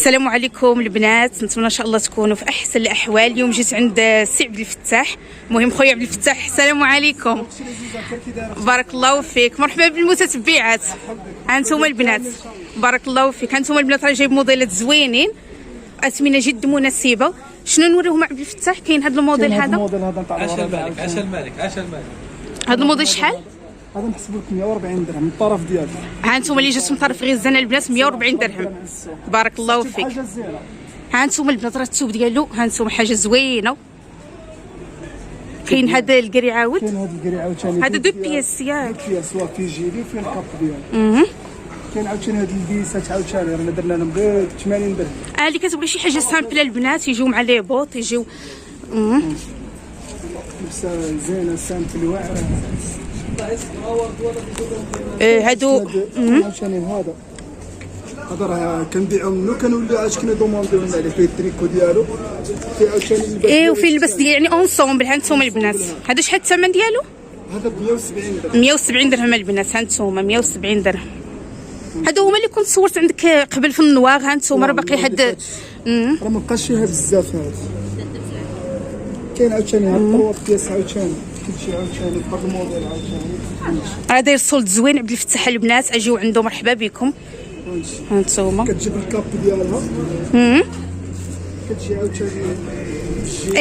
السلام عليكم البنات، نتمنى ان شاء الله تكونوا في احسن الاحوال. اليوم جيت عند سي عبد الفتاح. المهم خويا عبد الفتاح، السلام عليكم. بارك الله فيك، مرحبا بالمتتبعات. ها انتم البنات، بارك الله فيك. ها انتم البنات راه جايب موديلات زوينين، اثمنه جد مناسبه. شنو نوريهم عبد الفتاح؟ كاين هذا الموديل هذا. الموديل هذا نتاع عاش الملك، عاش الملك، عاش الملك. هذا الموديل شحال؟ هذا نحسبوا لك 140 درهم من الطرف ديالو. ها انتم اللي جات من طرف غزال البنات 140 درهم. بارك الله فيك. حاجه زينه. ها انتم البنات راه الثوب ديالو، ها انتم حاجه زوينه. كاين هذا الكري عاود، كاين هذا الكري عاوتاني هذا دو بياس ياك. دو بياس وفي جيلي وفي الكاب ديالو. كاين عاوتاني هاد البيسات عاوتاني رانا درنا لهم غير 80 درهم. اللي كتبغي شي حاجه سامبله البنات يجيو مع لي بوط، يجيو لبسه زينه سامبل واعره. هادو عاوتاني هذا راه كنبيعو منو كنوليو عاد كندومونديو لنا عليه فيه التريكو ديالو، فيه عاوتاني اللباس وفي اللبس ديال يعني اونسومبل. ها انتم البنات، هذا شحال الثمن ديالو؟ هذا ب 170 درهم. 170 درهم البنات. ها انتم 170 درهم. هادو هما اللي كنت صورت عندك قبل في النواغ. ها انتم راه باقي حد راه مابقاش فيها بزاف. هذا كاين عاوتاني هاد الطروات ديال عاوتاني كلشي عاوتاني بهاد الموديل عاوتاني. راه داير صولد زوين عبد الفتاح البنات، اجيو عنده مرحبا بكم. ها انتم كتجيب الكاب ديالها. كتجي عاوتاني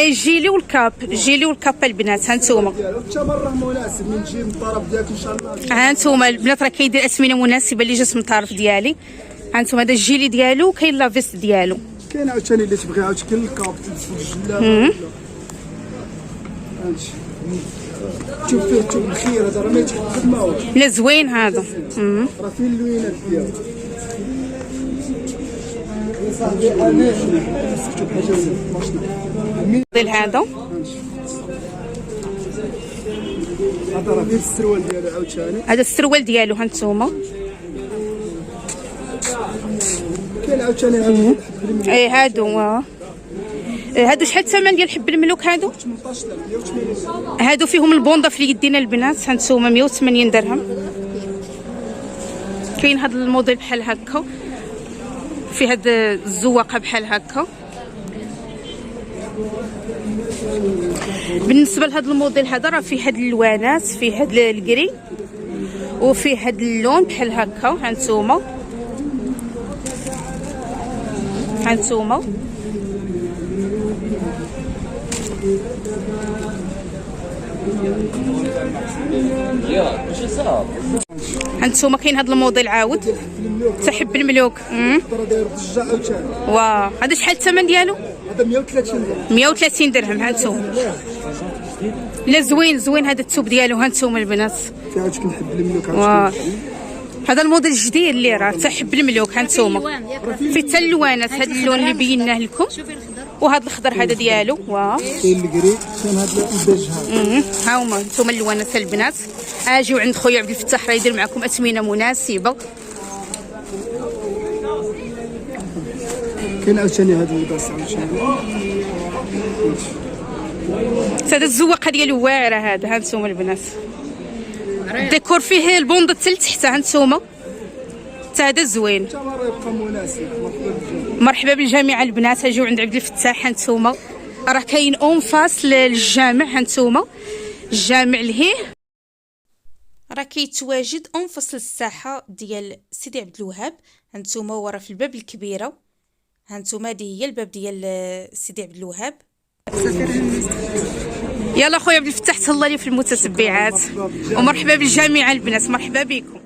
الجيلي والكاب، الجيلي والكاب البنات. ها انتم الثمن راه مناسب من تجي من الطرف ديالك ان شاء الله. ها انتم البنات راه كيدير اثمنه مناسبه اللي جات من الطرف ديالي. ها انتم هذا الجيلي ديالو وكاين لا فيست ديالو. كاين عاوتاني اللي تبغي عاوتاني كاين الكاب تلبس في الجلابه. هانشي شوف فيه شوف الخير هذا راه ما يتحدد ما هو. لا زوين هذا. راه فيه اللوينات ديالو. الموديل هذا هذا راه فيه السروال ديالو عاوتاني. هذا السروال ديالو. ها انتم كاين عاوتاني هذا هادو هادو شحال الثمن ديال حب الملوك هادو؟ 18000 180. هادو فيهم البوندا في يدينا البنات. ها انتم 180 درهم. كاين هذا الموديل بحال هكا، في هاد الزواقه بحال هكا. بالنسبه لهذا الموديل هذا راه فيه هاد الالوانات، فيه هاد الكري وفيه هاد اللون بحال هكا. ها انتم ها انتم هانتوما كاين هذا الموديل عاود تحب الملوك. راه داير ضجه عاوتاني. واه هذا شحال الثمن ديالو؟ هذا 130 درهم. 130 درهم. هانتوما لا زوين زوين هذا الثوب ديالو. هانتوما البنات فيها عاد كنحب الملوك واه هذا الموديل الجديد اللي راه تحب الملوك. هانتوما في حتى اللوانات. هذا اللون اللي بيناه لكم وهذا الخضر هذا ديالو. واه كاين الكري كاين هذا البيج هذا. ها هما نتوما اللوانات البنات. اجيو عند خويا عبد الفتاح راه يدير معكم اثمنه مناسبه. كاين عاوتاني هذا اللباس عاوتاني. هذا الزواقه ديالو واعره. هذا ها نتوما البنات الديكور فيه البونده حتى لتحت. ها نتوما حتى هذا زوين. الثمن راه يبقى مناسب. مرحبا بالجميع البنات. اجيو عند عبد الفتاح. ها نتوما راه كاين اون فاس للجامع. ها نتوما الجامع لهيه راه كيتواجد اون فصل الساحه ديال سيدي عبد الوهاب. هانتوما ورا في الباب الكبيره. هانتوما هذه هي الباب ديال سيدي عبد الوهاب. يلا خويا عبد الفتاح تهلا لي في المتتبعات. ومرحبا بالجميع البنات، مرحبا بكم.